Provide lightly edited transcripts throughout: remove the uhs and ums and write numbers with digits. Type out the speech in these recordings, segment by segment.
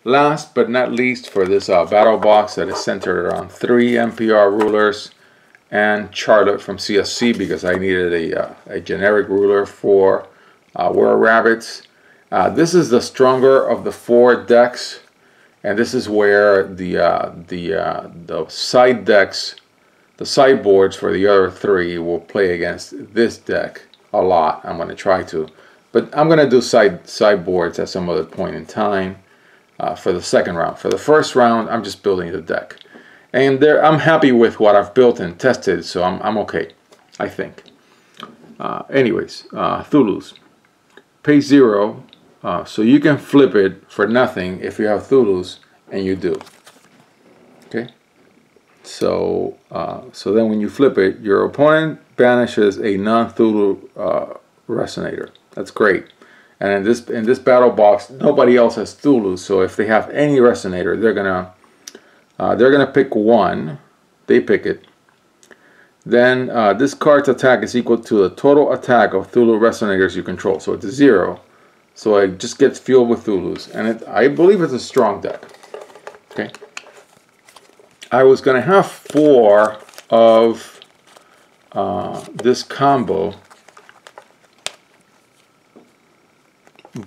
last but not least, for this battle box that is centered around 3 MPR rulers and Charlotte from CSC, because I needed a generic ruler for Were Rabbits. This is the stronger of the 4 decks, and this is where the side decks, the sideboards for the other 3 will play against this deck a lot. I'm going to try to, but I'm going to do sideboards at some other point in time for the second round. For the first round, I'm just building the deck, and I'm happy with what I've built and tested, so I'm okay, I think. Anyways, Cthulhus. Pay 0, so you can flip it for nothing if you have Cthulhus, and you do. Okay. So then when you flip it, your opponent banishes a non-Cthulhu resonator. That's great. And in this battle box, nobody else has Cthulhu, so if they have any resonator, they're gonna pick 1. They pick it. Then this card's attack is equal to the total attack of Cthulhu resonators you control. So it's 0. So it just gets filled with Cthulhus, and I believe it's a strong deck. Okay. I was gonna have 4 of this combo,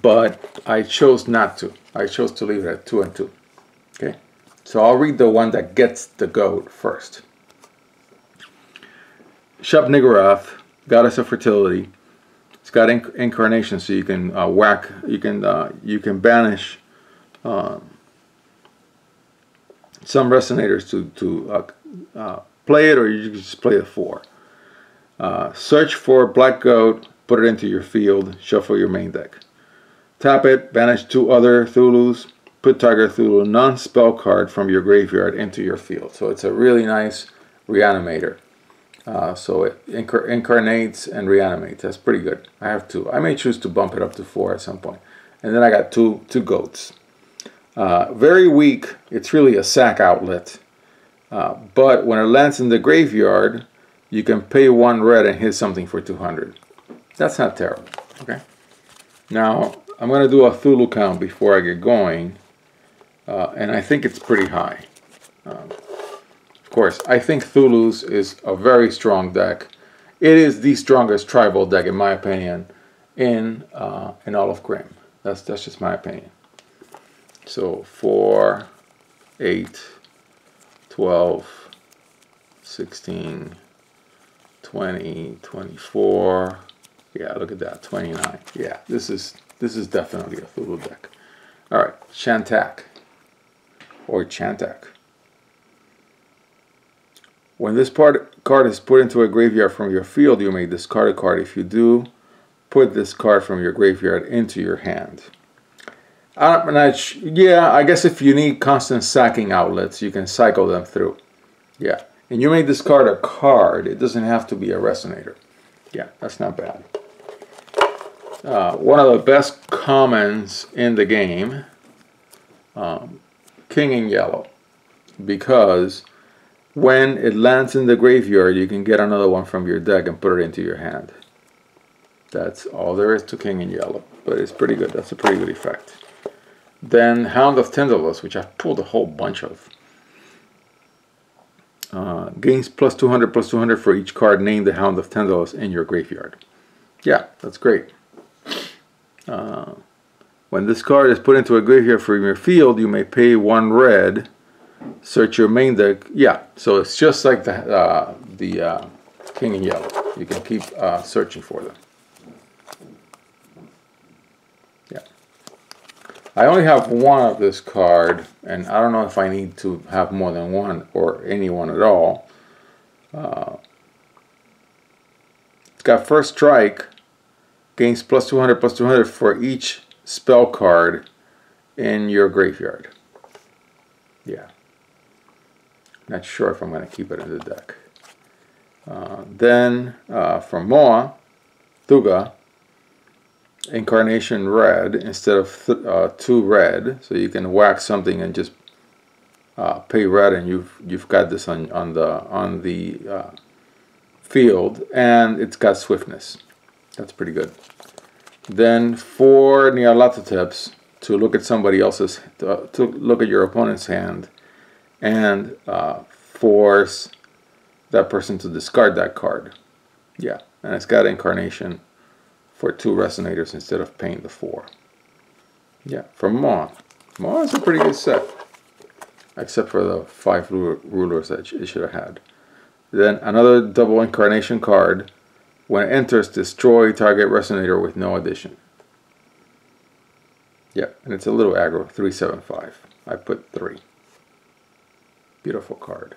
but I chose not to. I chose to leave it at 2 and 2. Okay. So I'll read the one that gets the goat first. Shep Niggurath, Goddess of Fertility. It's got incarnation, so you can you can banish some resonators to play it, or you can just play the 4. Search for Black Goat, put it into your field, shuffle your main deck. Tap it, banish 2 other Cthulhus, put target Cthulhu non-spell card from your graveyard into your field. So it's a really nice reanimator. So it incarnates and reanimates. That's pretty good. I have 2. I may choose to bump it up to 4 at some point. And then I got two goats. Very weak. It's really a sack outlet. But when it lands in the graveyard, you can pay 1 red and hit something for 200. That's not terrible. Okay. Now I'm going to do a Cthulhu count before I get going, and I think it's pretty high. Of course, I think Cthulhu's is a very strong deck. It is the strongest tribal deck, in my opinion, in all of Grimm. That's just my opinion. So 4, 8, 12, 16, 20, 24. Yeah, look at that, 29. Yeah, this is definitely a Cthulhu deck. All right, Shantak or Chantak. When this card is put into a graveyard from your field, you may discard a card. If you do, put this card from your graveyard into your hand. Yeah, I guess if you need constant sacking outlets, you can cycle them through. Yeah, and you may discard a card. It doesn't have to be a resonator. Yeah, that's not bad. One of the best commons in the game, King in Yellow, because when it lands in the graveyard, you can get another one from your deck and put it into your hand. That's all there is to King in Yellow, but it's pretty good. That's a pretty good effect. Then Hound of Tyndalus, which I've pulled a whole bunch of. Gains +200/+200 for each card named the Hound of Tyndalus in your graveyard. Yeah, that's great. When this card is put into a graveyard from your field, you may pay 1 red. Search your main deck. Yeah, so it's just like the King in Yellow. You can keep searching for them. Yeah. I only have 1 of this card, and I don't know if I need to have more than 1 or any one at all. It's got First Strike. Gains +200/+200 for each spell card in your graveyard. Yeah. Not sure if I'm going to keep it in the deck. Then from Moa, Thuga, Incarnation red instead of 2 red, so you can whack something and just pay red, and you've got this on the field, and it's got swiftness. That's pretty good. Then 4 Nyarlathoteps, to look at somebody else's, to look at your opponent's hand and force that person to discard that card. Yeah, and it's got incarnation for 2 resonators instead of paying the 4. Yeah, from Maw. Maw is a pretty good set, except for the 5 rulers that it should have had. Then another double incarnation card. When it enters, destroy target resonator with no addition. Yeah, and it's a little aggro, 375. I put 3. Beautiful card.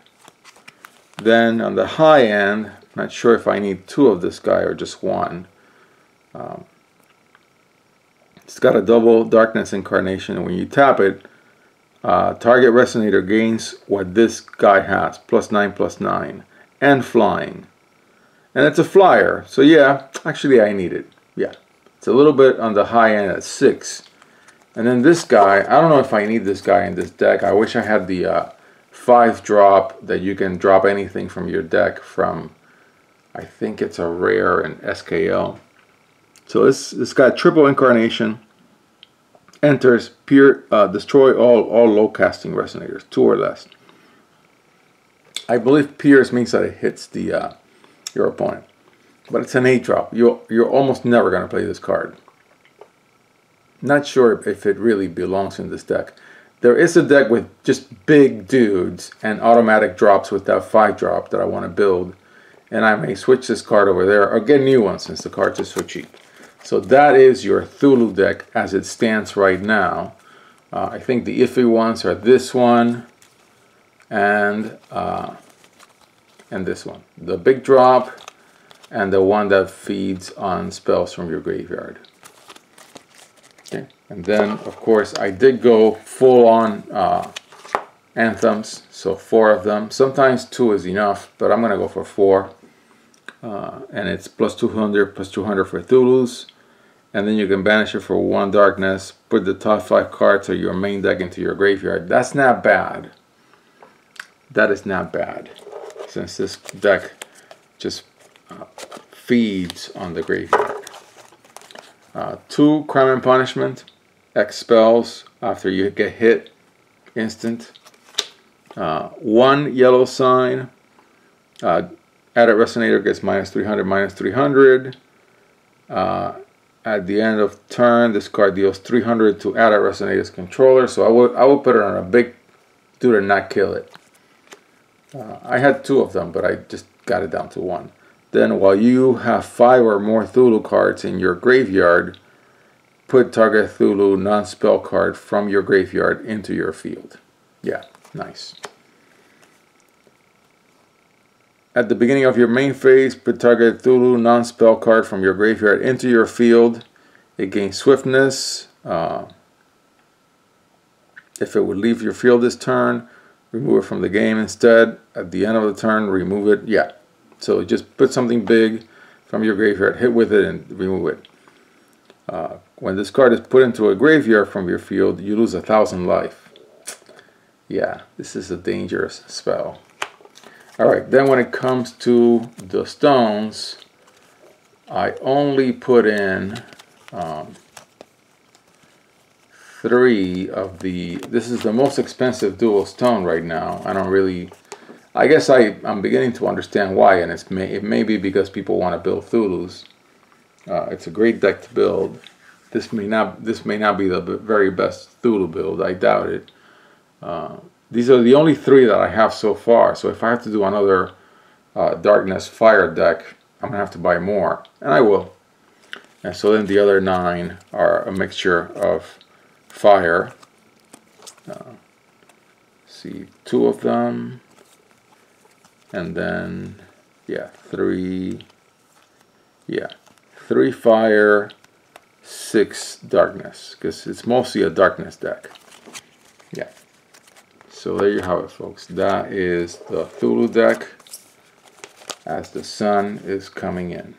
Then on the high end, not sure if I need 2 of this guy or just 1. It's got a double darkness incarnation, and when you tap it, target resonator gains what this guy has, +9/+9, and flying. And it's a flyer, so yeah, actually I need it. Yeah, it's a little bit on the high end at 6. And then this guy, I don't know if I need this guy in this deck. I wish I had the 5-drop that you can drop anything from your deck from, I think it's a rare in SKL. So it's got triple incarnation, enters, destroy all low casting resonators, 2 or less. I believe pierce means that it hits the your opponent, but it's an 8-drop. You're almost never going to play this card. Not sure if it really belongs in this deck. There is a deck with just big dudes and automatic drops with that 5-drop that I want to build, and I may switch this card over there or get a new one since the cards are so cheap. So that is your Cthulhu deck as it stands right now. I think the iffy ones are this one and this one. The big drop and the one that feeds on spells from your graveyard. Okay. And then, of course, I did go full on anthems, so 4 of them. Sometimes 2 is enough, but I'm going to go for 4. And it's +200/+200 for Cthulhus. And then you can banish it for 1 darkness, put the top 5 cards of your main deck into your graveyard. That's not bad. That is not bad, since this deck just feeds on the graveyard. 2 Crime and Punishment, X spells after you get hit, instant. 1 yellow sign, added resonator gets -300/-300. At the end of turn, this card deals 300 to added resonator's controller. So I would put it on a big dude and not kill it. I had 2 of them, but I just got it down to 1. Then while you have 5 or more Cthulhu cards in your graveyard, put target Cthulhu non-spell card from your graveyard into your field. Yeah, nice. At the beginning of your main phase, put target Cthulhu non-spell card from your graveyard into your field. It gains swiftness. If it would leave your field this turn, remove it from the game instead. At the end of the turn, remove it. Yeah. So just put something big from your graveyard, hit with it, and remove it. When this card is put into a graveyard from your field, you lose 1,000 life. Yeah, this is a dangerous spell. Alright, then when it comes to the stones, I only put in 3 of the... This is the most expensive dual stone right now. I guess I'm beginning to understand why, and it may be because people want to build Cthulhus. It's a great deck to build. This may not be the very best Cthulhu build. I doubt it. These are the only 3 that I have so far. So if I have to do another Darkness Fire deck, I'm gonna have to buy more, and I will. And so then the other 9 are a mixture of fire. See, 2 of them. And then, yeah, 3 fire, 6 darkness, because it's mostly a darkness deck. Yeah. So there you have it, folks. That is the Cthulhu deck as the sun is coming in.